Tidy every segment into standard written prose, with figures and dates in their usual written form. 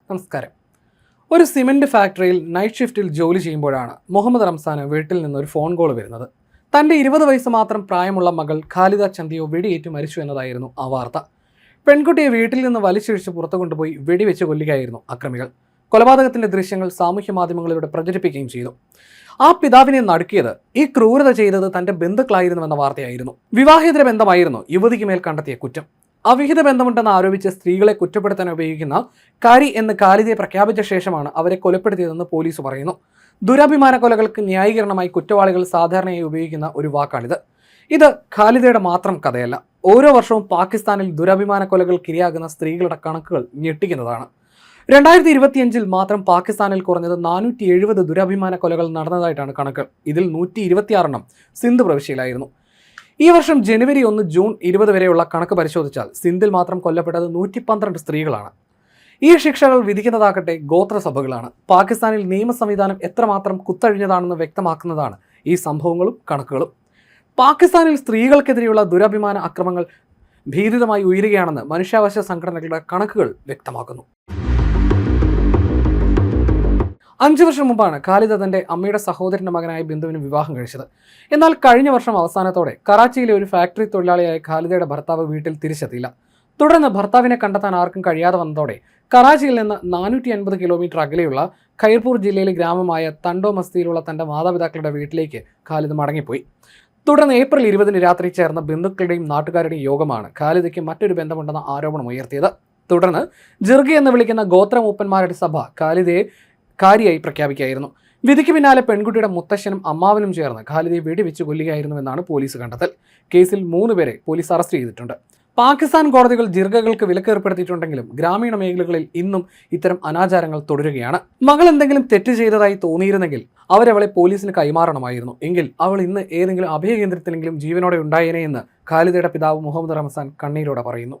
നമസ്കാരം. ഒരു സിമന്റ് ഫാക്ടറിയിൽ നൈറ്റ് ഷിഫ്റ്റിൽ ജോലി ചെയ്യുമ്പോഴാണ് മുഹമ്മദ് റംസാന് വീട്ടിൽ നിന്ന് ഒരു ഫോൺ കോൾ വരുന്നത്. തൻ്റെ 20 വയസ്സ് മാത്രം പ്രായമുള്ള മകൾ ഖാലിദ ചന്ദിയോ വെടിയേറ്റ് മരിച്ചു എന്നതായിരുന്നു ആ വാർത്ത. പെൺകുട്ടിയെ വീട്ടിൽ നിന്ന് വലിച്ചിഴിച്ച് പുറത്തു കൊണ്ടുപോയി വെടിവെച്ച് കൊല്ലുകയായിരുന്നു അക്രമികൾ. കൊലപാതകത്തിന്റെ ദൃശ്യങ്ങൾ സാമൂഹ്യ മാധ്യമങ്ങളിലൂടെ പ്രചരിപ്പിക്കുകയും ചെയ്തു. ആ പിതാവിനെ നടുക്കിയത് ഈ ക്രൂരത ചെയ്തത് തന്റെ ബന്ധുക്കളായിരുന്നുവെന്ന വാർത്തയായിരുന്നു. വിവാഹേതര ബന്ധമായിരുന്നു യുവതിക്ക് മേൽ കണ്ടെത്തിയ കുറ്റം. അവിഹിത ബന്ധമുണ്ടെന്ന് ആരോപിച്ച് സ്ത്രീകളെ കുറ്റപ്പെടുത്താൻ ഉപയോഗിക്കുന്ന കാരി എന്ന് ഖാലിദയെ പ്രഖ്യാപിച്ച ശേഷമാണ് അവരെ കൊലപ്പെടുത്തിയതെന്ന് പോലീസ് പറയുന്നു. ദുരഭിമാന കൊലകൾക്ക് ന്യായീകരണമായി കുറ്റവാളികൾ സാധാരണയായി ഉപയോഗിക്കുന്ന ഒരു വാക്കാണിത്. ഇത് ഖാലിദയുടെ മാത്രം കഥയല്ല. ഓരോ വർഷവും പാകിസ്ഥാനിൽ ദുരഭിമാന കൊലകൾക്ക് ഇരയാകുന്ന സ്ത്രീകളുടെ കണക്കുകൾ ഞെട്ടിക്കുന്നതാണ്. 2025 മാത്രം പാകിസ്ഥാനിൽ കുറഞ്ഞത് 470 ദുരഭിമാന കൊലകൾ നടന്നതായിട്ടാണ് കണക്കുകൾ. ഇതിൽ 126 സിന്ധ് പ്രവിശ്യയിലായിരുന്നു. ഈ വർഷം ജനുവരി 1 ജൂൺ 20 വരെയുള്ള കണക്ക് പരിശോധിച്ചാൽ സിന്ധിൽ മാത്രം കൊല്ലപ്പെട്ടത് 112 സ്ത്രീകളാണ്. ഈ ശിക്ഷകൾ വിധിക്കുന്നതാകട്ടെ ഗോത്രസഭകളാണ്. പാകിസ്ഥാനിൽ നിയമ സംവിധാനം എത്രമാത്രം കുത്തഴിഞ്ഞതാണെന്ന് വ്യക്തമാക്കുന്നതാണ് ഈ സംഭവങ്ങളും കണക്കുകളും. പാകിസ്ഥാനിൽ സ്ത്രീകൾക്കെതിരെയുള്ള ദുരഭിമാന അക്രമങ്ങൾ ഭീതിതമായി ഉയരുകയാണെന്ന് മനുഷ്യാവകാശ സംഘടനകളുടെ കണക്കുകൾ വ്യക്തമാക്കുന്നു. 5 വർഷം മുമ്പാണ് ഖാലിദ തന്റെ അമ്മയുടെ സഹോദരന്റെ മകനായ ബിന്ദുവിന് വിവാഹം കഴിച്ചത്. എന്നാൽ കഴിഞ്ഞ വർഷം അവസാനത്തോടെ കറാച്ചിയിലെ ഒരു ഫാക്ടറി തൊഴിലാളിയായ ഖാലിദയുടെ ഭർത്താവ് വീട്ടിൽ തിരിച്ചെത്തിയില്ല. തുടർന്ന് ഭർത്താവിനെ കണ്ടെത്താൻ ആർക്കും കഴിയാതെ വന്നതോടെ കറാച്ചിയിൽ നിന്ന് 450 കിലോമീറ്റർ അകലെയുള്ള ഖൈർപൂർ ജില്ലയിലെ ഗ്രാമമായ തണ്ടോ മസ്തിയിലുള്ള തന്റെ മാതാപിതാക്കളുടെ വീട്ടിലേക്ക് ഖാലിദ് മടങ്ങിപ്പോയി. തുടർന്ന് ഏപ്രിൽ 20 രാത്രി ചേർന്ന ബന്ധുക്കളുടെയും നാട്ടുകാരുടെയും യോഗമാണ് ഖാലിദയ്ക്ക് മറ്റൊരു ബന്ധമുണ്ടെന്ന ആരോപണം ഉയർത്തിയത്. തുടർന്ന് ജിർഗ എന്ന് വിളിക്കുന്ന ഗോത്രമൂപ്പന്മാരുടെ സഭ ഖാലിദയെ കാരിയായി പ്രഖ്യാപിക്കുകയായിരുന്നു. വിധിക്ക് പിന്നാലെ പെൺകുട്ടിയുടെ മുത്തശ്ശനും അമ്മാവനും ചേർന്ന് ഖാലിദയെ വെടിവെച്ച് കൊല്ലുകയായിരുന്നുവെന്നാണ് പോലീസ് കണ്ടെത്തൽ. കേസിൽ 3 പേരെ പോലീസ് അറസ്റ്റ് ചെയ്തിട്ടുണ്ട്. പാകിസ്ഥാൻ കോടതികൾ ജിർഗകൾക്ക് വിലക്കേർപ്പെടുത്തിയിട്ടുണ്ടെങ്കിലും ഗ്രാമീണ മേഖലകളിൽ ഇന്നും ഇത്തരം അനാചാരങ്ങൾ തുടരുകയാണ്. മകൾ എന്തെങ്കിലും തെറ്റ് ചെയ്തതായി തോന്നിയിരുന്നെങ്കിൽ അവരവളെ പോലീസിന് കൈമാറണമായിരുന്നു. എങ്കിൽ അവൾ ഇന്ന് ഏതെങ്കിലും അഭയകേന്ദ്രത്തിലെങ്കിലും ജീവനോടെ ഉണ്ടായേനെ എന്ന് ഖാലിദയുടെ പിതാവ് മുഹമ്മദ് റംസാൻ കണ്ണീരോടെ പറയുന്നു.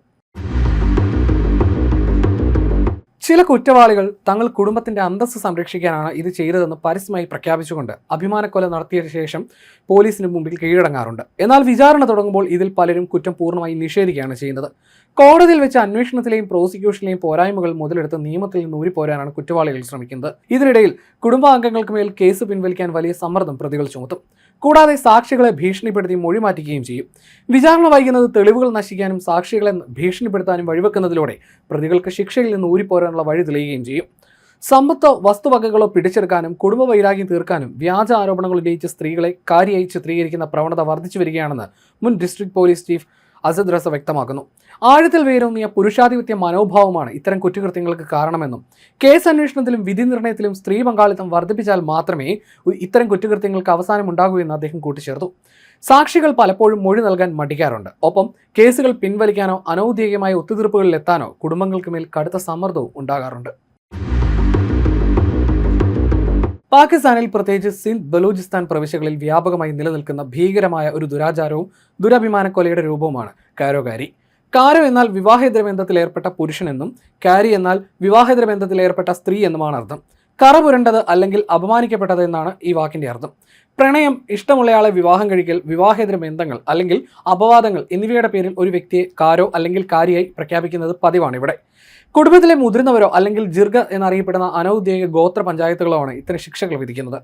ചില കുറ്റവാളികൾ തങ്ങൾ കുടുംബത്തിന്റെ അന്തസ്സ് സംരക്ഷിക്കാനാണ് ഇത് ചെയ്തതെന്ന് പരസ്യമായി പ്രഖ്യാപിച്ചുകൊണ്ട് അഭിമാനക്കൊല നടത്തിയ ശേഷം പോലീസിന് മുമ്പിൽ കീഴടങ്ങാറുണ്ട്. എന്നാൽ വിചാരണ തുടങ്ങുമ്പോൾ ഇതിൽ പലരും കുറ്റം പൂർണ്ണമായി നിഷേധിക്കുകയാണ് ചെയ്യുന്നത്. കോടതിയിൽ വെച്ച് അന്വേഷണത്തിലെയും പ്രോസിക്യൂഷനിലെയും പോരായ്മകൾ മുതലെടുത്ത് നിയമത്തിൽ നിന്ന് ഊരിപ്പോരാനാണ് കുറ്റവാളികൾ ശ്രമിക്കുന്നത്. ഇതിനിടയിൽ കുടുംബാംഗങ്ങൾക്ക് മേൽ കേസ് പിൻവലിക്കാൻ വലിയ സമ്മർദ്ദം പ്രതികൾ ചുമത്തും. കൂടാതെ സാക്ഷികളെ ഭീഷണിപ്പെടുത്തി മൊഴി മാറ്റിക്കുകയും ചെയ്യും. വിചാരണ വൈകുന്നത് തെളിവുകൾ നശിക്കാനും സാക്ഷികളെ ഭീഷണിപ്പെടുത്താനും വഴിവെക്കുന്നതിലൂടെ പ്രതികൾക്ക് ശിക്ഷയിൽ നിന്ന് ഊരിപ്പോരാനുള്ള വഴി തെളിയുകയും ചെയ്യും. സമ്പത്തോ വസ്തുവകകളോ പിടിച്ചെടുക്കാനും കുടുംബ വൈരാഗ്യം തീർക്കാനും വ്യാജ ആരോപണങ്ങൾ ഉന്നയിച്ച് സ്ത്രീകളെ കാരിയായി ചിത്രീകരിക്കുന്ന പ്രവണത വർദ്ധിച്ചു വരികയാണെന്ന് മുൻ district police chief Asad Raza വ്യക്തമാക്കുന്നു. ആഴത്തിൽ വേരൂന്നിയ പുരുഷാധിപത്യ മനോഭാവമാണ് ഇത്തരം കുറ്റകൃത്യങ്ങൾക്ക് കാരണമെന്നും കേസ് അന്വേഷണത്തിലും വിധി നിർണയത്തിലും സ്ത്രീ പങ്കാളിത്തം വർദ്ധിപ്പിച്ചാൽ മാത്രമേ ഇത്തരം കുറ്റകൃത്യങ്ങൾക്ക് അവസാനമുണ്ടാകൂ എന്ന് അദ്ദേഹം കൂട്ടിച്ചേർത്തു. സാക്ഷികൾ പലപ്പോഴും മൊഴി നൽകാൻ മടിക്കാറുണ്ട്. ഒപ്പം കേസുകൾ പിൻവലിക്കാനോ അനൗദ്യോഗികമായ ഒത്തുതീർപ്പുകളിൽ എത്താനോ കുടുംബങ്ങൾക്ക് മേൽ കടുത്ത സമ്മർദ്ദവും ഉണ്ടാകാറുണ്ട്. പാകിസ്ഥാനിൽ പ്രത്യേകിച്ച് സിന്ധ്, ബലൂചിസ്ഥാൻ പ്രവിശ്യകളിൽ വ്യാപകമായി നിലനിൽക്കുന്ന ഭീകരമായ ഒരു ദുരാചാരവും ദുരഭിമാനക്കൊലയുടെ രൂപവുമാണ് കാരോകാരി. കാരോ എന്നാൽ വിവാഹേതര ബന്ധത്തിൽ ഏർപ്പെട്ട പുരുഷനെന്നും കാരി എന്നാൽ വിവാഹേതര ബന്ധത്തിൽ ഏർപ്പെട്ട സ്ത്രീ എന്നുമാണ് അർത്ഥം. കറ പുരണ്ടത് അല്ലെങ്കിൽ അപമാനിക്കപ്പെട്ടത് എന്നാണ് ഈ വാക്കിന്റെ അർത്ഥം. പ്രണയം, ഇഷ്ടമുള്ളയാളെ വിവാഹം കഴിക്കൽ, വിവാഹേതര ബന്ധങ്ങൾ അല്ലെങ്കിൽ അപവാദങ്ങൾ എന്നിവയുടെ പേരിൽ ഒരു വ്യക്തിയെ കാരോ അല്ലെങ്കിൽ കാരിയായി പ്രഖ്യാപിക്കുന്നത് പതിവാണ് ഇവിടെ. കുടുംബത്തിലെ മുതിർന്നവരോ അല്ലെങ്കിൽ ജിർഗ എന്നറിയപ്പെടുന്ന അനൗദ്യോഗിക ഗോത്ര പഞ്ചായത്തുകളോ ആണ് ഇത്തരം ശിക്ഷകൾ വിധിക്കുന്നത്.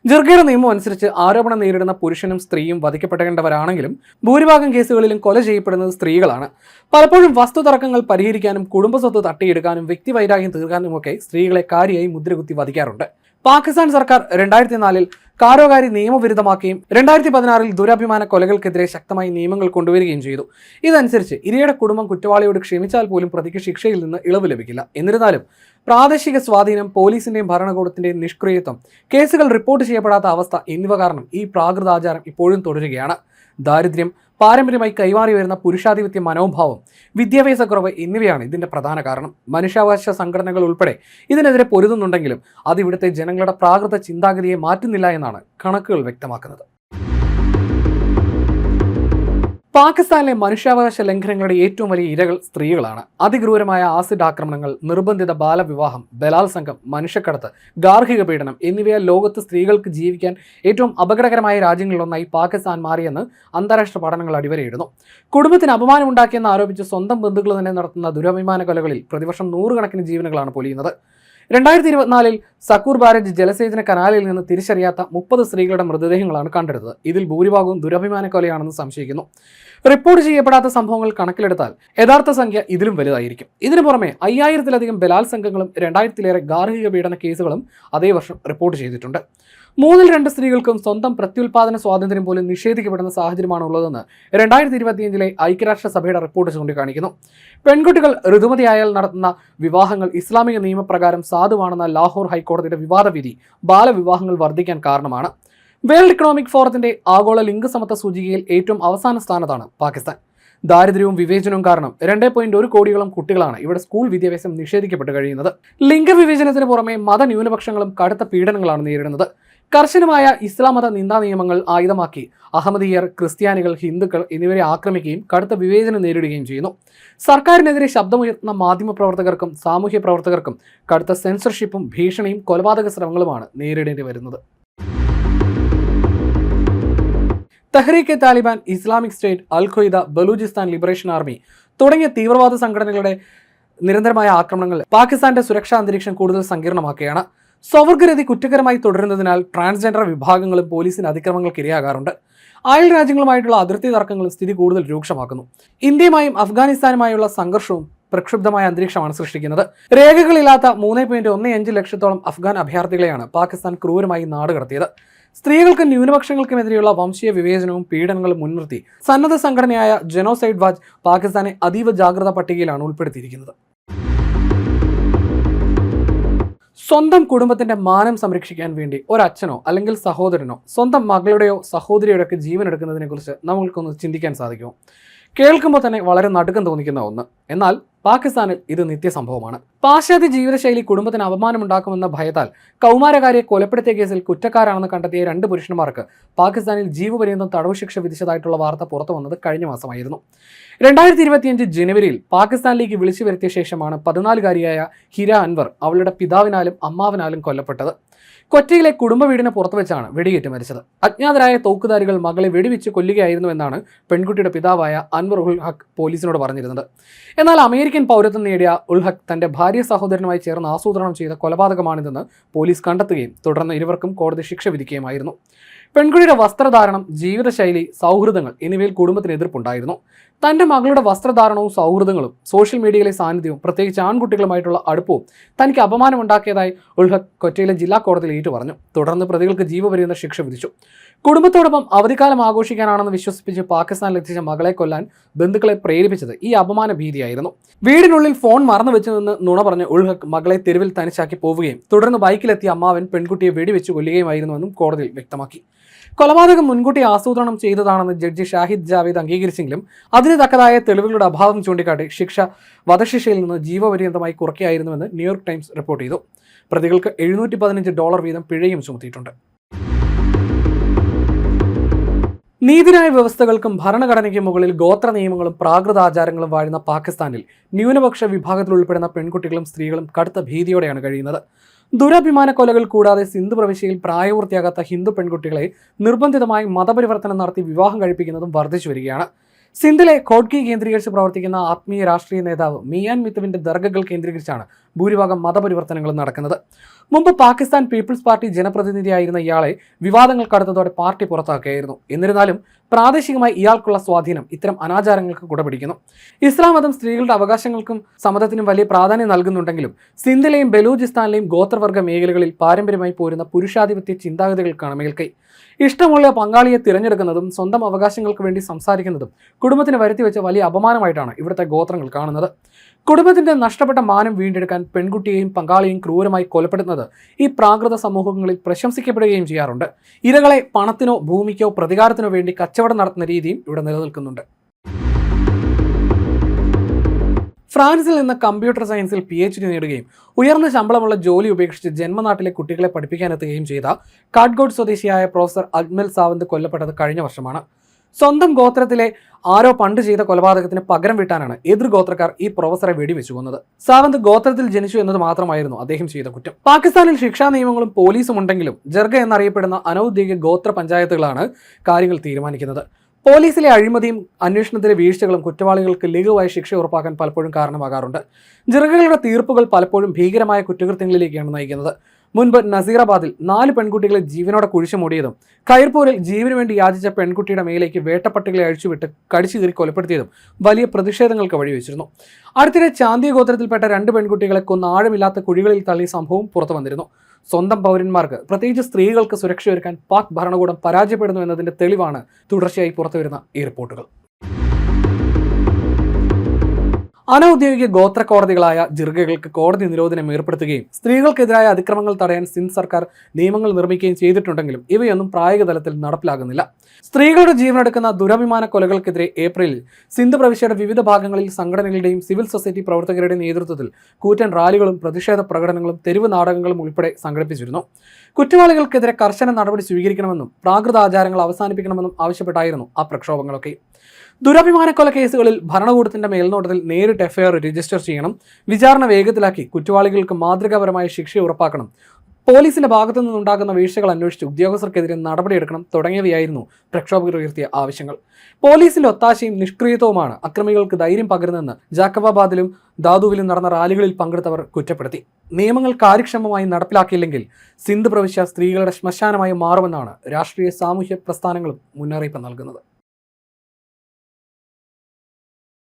ജിർഗയുടെ നിയമം അനുസരിച്ച് ആരോപണം നേരിടുന്ന പുരുഷനും സ്ത്രീയും വധിക്കപ്പെടേണ്ടവരാണെങ്കിലും ഭൂരിഭാഗം കേസുകളിലും കൊല ചെയ്യപ്പെടുന്നത് സ്ത്രീകളാണ്. പലപ്പോഴും വസ്തു തർക്കങ്ങൾ പരിഹരിക്കാനും കുടുംബസ്വത്ത് തട്ടിയെടുക്കാനും വ്യക്തിവൈരാഗ്യം തീർക്കാനുമൊക്കെ സ്ത്രീകളെ കാരിയായി മുദ്രകുത്തി വധിക്കാറുണ്ട്. പാകിസ്ഥാൻ സർക്കാർ 2004 കാരോകാരി നിയമവിരുദ്ധമാക്കുകയും 2016 ദുരഭിമാന കൊലകൾക്കെതിരെ ശക്തമായി നിയമങ്ങൾ കൊണ്ടുവരികയും ചെയ്തു. ഇതനുസരിച്ച് ഇരയുടെ കുടുംബം കുറ്റവാളിയോട് ക്ഷമിച്ചാൽ പോലും പ്രതിക്ക് ശിക്ഷയിൽ നിന്ന് ഇളവ് ലഭിക്കില്ല. എന്നിരുന്നാലും പ്രാദേശിക സ്വാധീനം, പോലീസിന്റെയും ഭരണകൂടത്തിന്റെയും നിഷ്ക്രിയത്വം, കേസുകൾ റിപ്പോർട്ട് ചെയ്യപ്പെടാത്ത അവസ്ഥ എന്നിവ കാരണം ഈ പ്രാകൃത ആചാരം ഇപ്പോഴും തുടരുകയാണ്. ദാരിദ്ര്യം, പാരമ്പര്യമായി കൈമാറി വരുന്ന പുരുഷാധിപത്യ മനോഭാവം, വിദ്യാഭ്യാസക്കുറവ് എന്നിവയാണ് ഇതിന്റെ പ്രധാന കാരണം. മനുഷ്യാവകാശ സംഘടനകൾ ഉൾപ്പെടെ ഇതിനെതിരെ പൊരുതുന്നുണ്ടെങ്കിലും അത് ഇവിടുത്തെ ജനങ്ങളുടെ പ്രാകൃത ചിന്താഗതിയെ മാറ്റുന്നില്ല എന്നാണ് കണക്കുകൾ വ്യക്തമാക്കുന്നത്. പാകിസ്ഥാനിലെ മനുഷ്യാവകാശ ലംഘനങ്ങളുടെ ഏറ്റവും വലിയ ഇരകൾ സ്ത്രീകളാണ്. അതിക്രൂരമായ ആസിഡ് ആക്രമണങ്ങൾ, നിർബന്ധിത ബാലവിവാഹം, ബലാത്സംഗം, മനുഷ്യക്കടത്ത്, ഗാർഹിക പീഡനം എന്നിവയാൽ ലോകത്ത് സ്ത്രീകൾക്ക് ജീവിക്കാൻ ഏറ്റവും അപകടകരമായ രാജ്യങ്ങളിലൊന്നായി പാകിസ്ഥാൻ മാറിയെന്ന് അന്താരാഷ്ട്ര പഠനങ്ങൾ അടിവരയിടുന്നു. കുടുംബത്തിന് അപമാനമുണ്ടാക്കിയെന്ന് ആരോപിച്ച് സ്വന്തം ബന്ധുക്കൾ തന്നെ നടത്തുന്ന ദുരഭിമാന കൊലകളിൽ പ്രതിവർഷം നൂറുകണക്കിന് ജീവനുകളാണ് പൊലിയുന്നത്. 2024 സക്കൂർ ബാരേജ് ജലസേചന കനാലിൽ നിന്ന് തിരിച്ചറിയാത്ത 30 സ്ത്രീകളുടെ മൃതദേഹങ്ങളാണ് കണ്ടെടുത്തത്. ഇതിൽ ഭൂരിഭാഗവും ദുരഭിമാന കൊലയാണെന്ന് സംശയിക്കുന്നു. റിപ്പോർട്ട് ചെയ്യപ്പെടാത്ത സംഭവങ്ങൾ കണക്കിലെടുത്താൽ യഥാർത്ഥ സംഖ്യ ഇതിലും വലുതായിരിക്കും. ഇതിനു പുറമെ 5000-ത്തിലധികം ബലാത്സംഗങ്ങളും 2000-ലേറെ ഗാർഹിക പീഡന കേസുകളും അതേ വർഷം റിപ്പോർട്ട് ചെയ്തിട്ടുണ്ട്. 3-2 സ്ത്രീകൾക്കും സ്വന്തം പ്രത്യുൽപാദന സ്വാതന്ത്ര്യം പോലും നിഷേധിക്കപ്പെടുന്ന സാഹചര്യമാണ് ഉള്ളതെന്ന് 2025 ഐക്യരാഷ്ട്രസഭയുടെ റിപ്പോർട്ട് ചൂണ്ടിക്കാണിക്കുന്നു. പെൺകുട്ടികൾ ഋതുമതിയായാൽ നടത്തുന്ന വിവാഹങ്ങൾ ഇസ്ലാമിക നിയമപ്രകാരം സാധുവാണെന്ന ലാഹോർ ഹൈക്കോടതിയുടെ വിവാദ വിധി ബാലവിവാഹങ്ങൾ വർദ്ധിക്കാൻ കാരണമാണ്. വേൾഡ് ഇക്കണോമിക് ഫോറത്തിന്റെ ആഗോള ലിംഗസമത്വ സൂചികയിൽ ഏറ്റവും അവസാന സ്ഥാനത്താണ് പാകിസ്ഥാൻ. ദാരിദ്ര്യവും വിവേചനവും കാരണം 2.1 കോടിയോളം കുട്ടികളാണ് ഇവിടെ സ്കൂൾ വിദ്യാഭ്യാസം നിഷേധിക്കപ്പെട്ട് കഴിയുന്നത്. ലിംഗവിവേചനത്തിന് പുറമെ മതന്യൂനപക്ഷങ്ങളും കടുത്ത പീഡനങ്ങളാണ് നേരിടുന്നത്. കർശനമായ ഇസ്ലാം മത നിന്ദാ നിയമങ്ങൾ ആയുധമാക്കി അഹമ്മദീയർ, ക്രിസ്ത്യാനികൾ, ഹിന്ദുക്കൾ എന്നിവരെ ആക്രമിക്കുകയും കടുത്ത വിവേചനം നേരിടുകയും ചെയ്യുന്നു. സർക്കാരിനെതിരെ ശബ്ദമുയർത്തുന്ന മാധ്യമപ്രവർത്തകർക്കും സാമൂഹ്യ പ്രവർത്തകർക്കും കടുത്ത സെൻസർഷിപ്പും ഭീഷണിയും കൊലപാതക ശ്രമങ്ങളുമാണ് നേരിടേണ്ടി വരുന്നത്. തെഹ്രീക്ക് താലിബാൻ, ഇസ്ലാമിക് സ്റ്റേറ്റ്, അൽ ഖ്വയ്ദ, ബലൂചിസ്ഥാൻ ലിബറേഷൻ ആർമി തുടങ്ങിയ തീവ്രവാദ സംഘടനകളുടെ നിരന്തരമായ ആക്രമണങ്ങൾ പാകിസ്ഥാന്റെ സുരക്ഷാ അന്തരീക്ഷം കൂടുതൽ സങ്കീർണമാക്കുകയാണ്. സ്വവർഗരതി കുറ്റകരമായി തുടരുന്നതിനാൽ ട്രാൻസ്ജെൻഡർ വിഭാഗങ്ങളും പോലീസിന് അതിക്രമങ്ങൾക്ക് ഇരയാകാറുണ്ട്. അയൽ രാജ്യങ്ങളുമായിട്ടുള്ള അതിർത്തി തർക്കങ്ങൾ സ്ഥിതി കൂടുതൽ രൂക്ഷമാക്കുന്നു. ഇന്ത്യയുമായും അഫ്ഗാനിസ്ഥാനുമായുള്ള സംഘർഷവും പ്രക്ഷുബ്ധമായ അന്തരീക്ഷമാണ് സൃഷ്ടിക്കുന്നത്. രേഖകളില്ലാത്ത 3.15 ലക്ഷത്തോളം അഫ്ഗാൻ അഭയാർത്ഥികളെയാണ് പാകിസ്ഥാൻ ക്രൂരമായി നാടുകടത്തിയത്. സ്ത്രീകൾക്കും ന്യൂനപക്ഷങ്ങൾക്കുമെതിരെയുള്ള വംശീയ വിവേചനവും പീഡനങ്ങളും മുൻനിർത്തി സന്നദ്ധ സംഘടനയായ ജനോസൈഡ് വാച്ച് പാകിസ്ഥാനെ അതീവ ജാഗ്രതാ പട്ടികയിലാണ് ഉൾപ്പെടുത്തിയിരിക്കുന്നത്. സ്വന്തം കുടുംബത്തിന്റെ മാനം സംരക്ഷിക്കാൻ വേണ്ടി ഒരച്ഛനോ അല്ലെങ്കിൽ സഹോദരനോ സ്വന്തം മകളുടെയോ സഹോദരിയുടെയോ ഒക്കെ ജീവൻ എടുക്കുന്നതിനെ കുറിച്ച് നമ്മൾക്കൊന്ന് ചിന്തിക്കാൻ സാധിക്കുമോ? കേൾക്കുമ്പോൾ തന്നെ വളരെ നടുക്കം തോന്നിക്കുന്ന ഒന്ന്. എന്നാൽ പാകിസ്ഥാനിൽ ഇത് നിത്യസംഭവമാണ്. പാശ്ചാത്യ ജീവിതശൈലി കുടുംബത്തിന് അപമാനമുണ്ടാക്കുമെന്ന ഭയത്താൽ കൗമാരക്കാരെ കൊലപ്പെടുത്തിയ കേസിൽ കുറ്റക്കാരാണെന്ന് കണ്ടെത്തിയ 2 പുരുഷന്മാർക്ക് പാകിസ്ഥാനിൽ ജീവപര്യന്തം തടവ് ശിക്ഷ വിധിച്ചതായിട്ടുള്ള വാർത്ത പുറത്തു വന്നത് കഴിഞ്ഞ മാസമായിരുന്നു. 2025 ജനുവരിയിൽ പാകിസ്ഥാനിലേക്ക് വിളിച്ചു വരുത്തിയ ശേഷമാണ് 14-കാരിയായ ഹിര അൻവർ അവളുടെ പിതാവിനാലും അമ്മാവനാലും കൊല്ലപ്പെട്ടത്. കൊറ്റയിലെ കുടുംബ വീടിന് പുറത്തു വെച്ചാണ് വെടിയേറ്റ് മരിച്ചത്. അജ്ഞാതരായ തോക്കുധാരികൾ മകളെ വെടിവെച്ച് കൊല്ലുകയായിരുന്നു എന്നാണ് പെൺകുട്ടിയുടെ പിതാവായ അൻവർ ഉൽ ഹക്ക് പോലീസിനോട് പറഞ്ഞിരുന്നത്. എന്നാൽ അമേരിക്കൻ പൗരത്വം നേടിയ ഉൽ ഹക്ക് തന്റെ ഭാര്യ സഹോദരനുമായി ചേർന്ന് ആസൂത്രണം ചെയ്ത കൊലപാതകമാണിതെന്ന് പോലീസ് കണ്ടെത്തുകയും തുടർന്ന് ഇരുവർക്കും കോടതി ശിക്ഷ വിധിക്കുകയുമായിരുന്നു. പെൺകുട്ടിയുടെ വസ്ത്രധാരണം, ജീവിതശൈലി, സൗഹൃദങ്ങൾ എന്നിവയിൽ കുടുംബത്തിന് എതിർപ്പുണ്ടായിരുന്നു. തന്റെ മകളുടെ വസ്ത്രധാരണവും സൗഹൃദങ്ങളും സോഷ്യൽ മീഡിയയിലെ സാന്നിധ്യവും പ്രത്യേകിച്ച് ആൺകുട്ടികളുമായിട്ടുള്ള അടുപ്പവും തനിക്ക് അപമാനമുണ്ടാക്കിയതായി ഉൽഹക് കൊറ്റയിലെ ജില്ലാ കോടതിയിൽ ഏറ്റുപറഞ്ഞു. തുടർന്ന് പ്രതികൾക്ക് ജീവപര്യന്തം ശിക്ഷ വിധിച്ചു. കുടുംബത്തോടൊപ്പം അവധിക്കാലം ആഘോഷിക്കാനാണെന്ന് വിശ്വസിപ്പിച്ച് പാകിസ്ഥാനിലെത്തിച്ച മകളെ കൊല്ലാൻ ബന്ധുക്കളെ പ്രേരിപ്പിച്ചത് ഈ അപമാന ഭീതിയായിരുന്നു. വീടിനുള്ളിൽ ഫോൺ മറന്നു വെച്ചു നിന്ന് നുണ പറഞ്ഞ് ഉൽഹക് മകളെ തെരുവിൽ തനിച്ചാക്കി പോവുകയും തുടർന്ന് ബൈക്കിലെത്തിയ അമ്മാവൻ പെൺകുട്ടിയെ വെടിവെച്ച് കൊല്ലുകയുമായിരുന്നുവെന്നും കോടതിയിൽ വ്യക്തമാക്കി. കൊലപാതകം മുൻകൂട്ടി ആസൂത്രണം ചെയ്തതാണെന്ന് ജഡ്ജി ഷാഹിദ് ജാവേദ് അംഗീകരിച്ചെങ്കിലും അതിന് തക്കതായ തെളിവുകളുടെ അഭാവം ചൂണ്ടിക്കാട്ടി ശിക്ഷ വധശിക്ഷയിൽ നിന്ന് ജീവപര്യന്തമായി കുറയ്ക്കുകയായിരുന്നുവെന്ന് ന്യൂയോർക്ക് ടൈംസ് റിപ്പോർട്ട് ചെയ്തു. പ്രതികൾക്ക് $715 വീതം പിഴയും ചുമത്തിയിട്ടുണ്ട്. നീതിന്യായ വ്യവസ്ഥകൾക്കും ഭരണഘടനയ്ക്കും മുകളിൽ ഗോത്ര നിയമങ്ങളും പ്രാകൃത ആചാരങ്ങളും വാഴുന്ന പാകിസ്ഥാനിൽ ന്യൂനപക്ഷ വിഭാഗത്തിൽ ഉൾപ്പെടുന്ന പെൺകുട്ടികളും സ്ത്രീകളും കടുത്ത ഭീതിയോടെയാണ് കഴിയുന്നത്. ദുരഭിമാന കൊലകൾ കൂടാതെ സിന്ധു പ്രവിശ്യയിൽ പ്രായപൂർത്തിയാകാത്ത ഹിന്ദു പെൺകുട്ടികളെ നിർബന്ധിതമായി മതപരിവർത്തനം നടത്തി വിവാഹം കഴിപ്പിക്കുന്നതും വർദ്ധിച്ചു വരികയാണ്. സിന്ധിലെ ഖോഡ്കി കേന്ദ്രീകരിച്ച് പ്രവർത്തിക്കുന്ന ആത്മീയ രാഷ്ട്രീയ നേതാവ് മിയാൻ മിത്തുവിന്റെ ദർഗകൾ കേന്ദ്രീകരിച്ചാണ് ഭൂരിഭാഗം മതപരിവർത്തനങ്ങളും നടക്കുന്നത്. മുമ്പ് പാകിസ്ഥാൻ പീപ്പിൾസ് പാർട്ടി ജനപ്രതിനിധിയായിരുന്ന ഇയാളെ വിവാദങ്ങൾ കടന്നതോടെ പാർട്ടി പുറത്താക്കുകയായിരുന്നു. എന്നിരുന്നാലും പ്രാദേശികമായി ഇയാൾക്കുള്ള സ്വാധീനം ഇത്തരം അനാചാരങ്ങൾക്ക് കുടപിടിക്കുന്നു. ഇസ്ലാം മതം സ്ത്രീകളുടെ അവകാശങ്ങൾക്കും സമ്മതത്തിനും വലിയ പ്രാധാന്യം നൽകുന്നുണ്ടെങ്കിലും സിന്ധിലെയും ബലൂചിസ്ഥാനിലെയും ഗോത്രവർഗ മേഖലകളിൽ പാരമ്പര്യമായി പോരുന്ന പുരുഷാധിപത്യ ചിന്താഗതികൾക്കാണ് മേൽക്കൈ. ഇഷ്ടമുള്ള പങ്കാളിയെ തിരഞ്ഞെടുക്കുന്നതും സ്വന്തം അവകാശങ്ങൾക്ക് വേണ്ടി സംസാരിക്കുന്നതും കുടുംബത്തിന് വരുത്തിവെച്ച വലിയ അപമാനമായിട്ടാണ് ഇവിടുത്തെ ഗോത്രങ്ങൾ കാണുന്നത്. കുടുംബത്തിന്റെ നഷ്ടപ്പെട്ട മാനം വീണ്ടെടുക്കാൻ പെൺകുട്ടിയെയും പങ്കാളിയെയും ക്രൂരമായി കൊലപ്പെടുത്തുന്നത് ഈ പ്രാകൃത സമൂഹങ്ങളിൽ പ്രശംസിക്കപ്പെടുകയും ചെയ്യാറുണ്ട്. ഇരകളെ പണത്തിനോ ഭൂമിക്കോ പ്രതികാരത്തിനോ വേണ്ടി കച്ചവടം നടത്തുന്ന രീതിയും ഇവിടെ നിലനിൽക്കുന്നുണ്ട്. ഫ്രാൻസിൽ നിന്ന് കമ്പ്യൂട്ടർ സയൻസിൽ PhD നേടുകയും ഉയർന്ന ശമ്പളമുള്ള ജോലി ഉപേക്ഷിച്ച് ജന്മനാട്ടിലെ കുട്ടികളെ പഠിപ്പിക്കാനെത്തുകയും ചെയ്ത കാഠ്ഗോഡ് സ്വദേശിയായ പ്രൊഫസർ അജ്മൽ സാവന്ത് കൊല്ലപ്പെട്ടത് കഴിഞ്ഞ വർഷമാണ്. സ്വന്തം ഗോത്രത്തിലെ ആരോ പണ്ട് ചെയ്ത കൊലപാതകത്തിന് പകരം വീട്ടാനാണ് എതിർ ഗോത്രക്കാർ ഈ പ്രൊഫസറെ വെടിവെച്ചു കൊന്നത്. സാവന്ത് ഗോത്രത്തിൽ ജനിച്ചു എന്നത് മാത്രമായിരുന്നു അദ്ദേഹം ചെയ്ത കുറ്റം. പാകിസ്ഥാനിൽ ശിക്ഷാ നിയമങ്ങളും പോലീസും ഉണ്ടെങ്കിലും ജർഗ എന്നറിയപ്പെടുന്ന അനൌദ്യോഗിക ഗോത്ര പഞ്ചായത്തുകളാണ് കാര്യങ്ങൾ തീരുമാനിക്കുന്നത്. പോലീസിലെ അഴിമതിയും അന്വേഷണത്തിലെ വീഴ്ചകളും കുറ്റവാളികൾക്ക് ലഘുവായ ശിക്ഷ ഉറപ്പാക്കാൻ പലപ്പോഴും കാരണമാകാറുണ്ട്. ജർഗകളുടെ തീർപ്പുകൾ പലപ്പോഴും ഭീകരമായ കുറ്റകൃത്യങ്ങളിലേക്കാണ് നയിക്കുന്നത്. മുൻപ് നസീറാബാദിൽ 4 പെൺകുട്ടികളെ ജീവനോടെ കുഴിച്ചു മൂടിയതും ഖൈർപൂരിൽ ജീവനു വേണ്ടി യാചിച്ച പെൺകുട്ടിയുടെ മേലേക്ക് വേട്ടപ്പട്ടികളെ അഴിച്ചുവിട്ട് കടിച്ചു കീറി കൊലപ്പെടുത്തിയതും വലിയ പ്രതിഷേധങ്ങൾക്ക് വഴിവെച്ചിരുന്നു. അടുത്തിടെ ചാന്ദിയ ഗോത്രത്തിൽപ്പെട്ട 2 പെൺകുട്ടികളെ കൊന്ന് ആഴമില്ലാത്ത കുഴികളിൽ തള്ളിയ സംഭവം പുറത്തു വന്നിരുന്നു. സ്വന്തം പൗരന്മാർക്ക്, പ്രത്യേകിച്ച് സ്ത്രീകൾക്ക് സുരക്ഷയൊരുക്കാൻ പാക് ഭരണകൂടം പരാജയപ്പെടുന്നു എന്നതിന്റെ തെളിവാണ് തുടർച്ചയായി പുറത്തുവരുന്ന ഈ റിപ്പോർട്ടുകൾ. അനൌദ്യോഗിക ഗോത്ര കോടതികളായ ജിർഗകൾക്ക് കോടതി നിരോധനം ഏർപ്പെടുത്തുകയും സ്ത്രീകൾക്കെതിരായ അതിക്രമങ്ങൾ തടയാൻ സിന്ധ് സർക്കാർ നിയമങ്ങൾ നിർമ്മിക്കുകയും ചെയ്തിട്ടുണ്ടെങ്കിലും ഇവയൊന്നും പ്രായോഗിക തലത്തിൽ നടപ്പിലാകുന്നില്ല. സ്ത്രീകളുടെ ജീവനെടുക്കുന്ന ദുരഭിമാന കൊലകൾക്കെതിരെ ഏപ്രിലിൽ സിന്ധ് പ്രവിശ്യയുടെ വിവിധ ഭാഗങ്ങളിൽ സംഘടനകളുടെയും സിവിൽ സൊസൈറ്റി പ്രവർത്തകരുടെയും നേതൃത്വത്തിൽ കൂറ്റൻ റാലികളും പ്രതിഷേധ പ്രകടനങ്ങളും തെരുവ് നാടകങ്ങളും ഉൾപ്പെടെ സംഘടിപ്പിച്ചിരുന്നു. കുറ്റവാളികൾക്കെതിരെ കർശന നടപടി സ്വീകരിക്കണമെന്നും പ്രാകൃത ആചാരങ്ങൾ അവസാനിപ്പിക്കണമെന്നും ആവശ്യപ്പെട്ടായിരുന്നു ആ പ്രക്ഷോഭങ്ങളൊക്കെ. ദുരഭിമാന കൊല കേസുകളിൽ ഭരണകൂടത്തിന്റെ മേൽനോട്ടത്തിൽ നേരിട്ട് എഫ്ഐആർ രജിസ്റ്റർ ചെയ്യണം, വിചാരണ വേഗത്തിലാക്കി കുറ്റവാളികൾക്ക് മാതൃകാപരമായ ശിക്ഷ ഉറപ്പാക്കണം, പോലീസിന്റെ ഭാഗത്തു നിന്നുണ്ടാകുന്ന വീഴ്ചകൾ അന്വേഷിച്ച് ഉദ്യോഗസ്ഥർക്കെതിരെ നടപടിയെടുക്കണം തുടങ്ങിയവയായിരുന്നു പ്രക്ഷോഭകർ ഉയർത്തിയ ആവശ്യങ്ങൾ. പോലീസിന്റെ ഒത്താശയും നിഷ്ക്രിയത്വവുമാണ് അക്രമികൾക്ക് ധൈര്യം പകരുന്നതെന്ന് ജാക്കബാബാദിലും ദാദുവിലും നടന്ന റാലികളിൽ പങ്കെടുത്തവർ കുറ്റപ്പെടുത്തി. നിയമങ്ങൾ കാര്യക്ഷമമായി നടപ്പിലാക്കിയില്ലെങ്കിൽ സിന്ധ് പ്രവിശ്യ സ്ത്രീകളുടെ ശ്മശാനമായി മാറുമെന്നാണ് രാഷ്ട്രീയ സാമൂഹ്യ പ്രസ്ഥാനങ്ങളും മുന്നറിയിപ്പ് നൽകുന്നത്.